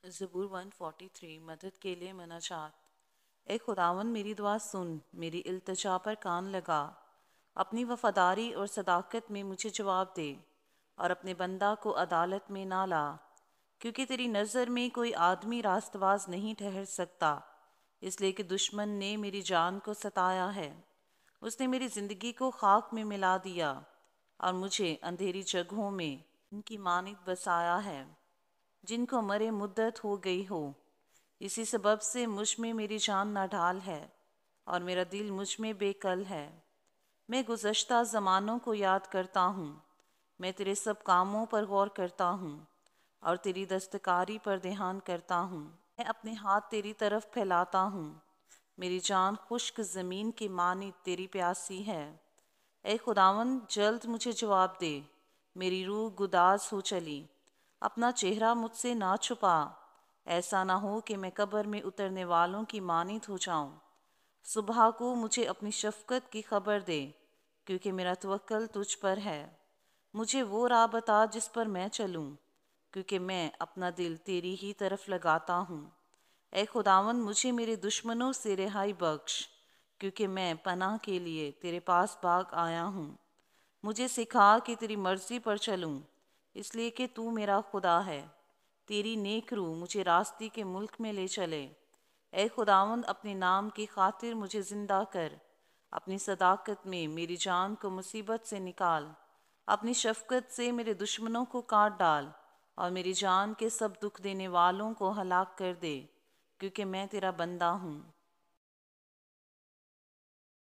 زبور 143 مدد کے لیے مناجات۔ اے خداوند میری دعا سن، میری التجا پر کان لگا، اپنی وفاداری اور صداقت میں مجھے جواب دے، اور اپنے بندہ کو عدالت میں نہ لا، کیونکہ تیری نظر میں کوئی آدمی راست باز نہیں ٹھہر سکتا، اس لیے کہ دشمن نے میری جان کو ستایا ہے۔ اس نے میری زندگی کو خاک میں ملا دیا اور مجھے اندھیری جگہوں میں ان کی مانند بسایا ہے جن کو مرے مدت ہو گئی ہو۔ اسی سبب سے مجھ میں میری جان ناڈھال ہے اور میرا دل مجھ میں بے کل ہے۔ میں گزشتہ زمانوں کو یاد کرتا ہوں، میں تیرے سب کاموں پر غور کرتا ہوں اور تیری دستکاری پر دھیان کرتا ہوں۔ میں اپنے ہاتھ تیری طرف پھیلاتا ہوں، میری جان خشک زمین کی مانند تیری پیاسی ہے۔ اے خداوند جلد مجھے جواب دے، میری روح گداز ہو چلی، اپنا چہرہ مجھ سے نہ چھپا، ایسا نہ ہو کہ میں قبر میں اترنے والوں کی مانند ہو جاؤں۔ صبح کو مجھے اپنی شفقت کی خبر دے، کیونکہ میرا توکل تجھ پر ہے۔ مجھے وہ راہ بتا جس پر میں چلوں، کیونکہ میں اپنا دل تیری ہی طرف لگاتا ہوں۔ اے خداوند مجھے میرے دشمنوں سے رہائی بخش، کیونکہ میں پناہ کے لیے تیرے پاس بھاگ آیا ہوں۔ مجھے سکھا کہ تیری مرضی پر چلوں، اس لیے کہ تو میرا خدا ہے۔ تیری نیک روح مجھے راستے کے ملک میں لے چلے۔ اے خداوند اپنے نام کی خاطر مجھے زندہ کر، اپنی صداقت میں میری جان کو مصیبت سے نکال، اپنی شفقت سے میرے دشمنوں کو کاٹ ڈال اور میری جان کے سب دکھ دینے والوں کو ہلاک کر دے، کیونکہ میں تیرا بندہ ہوں۔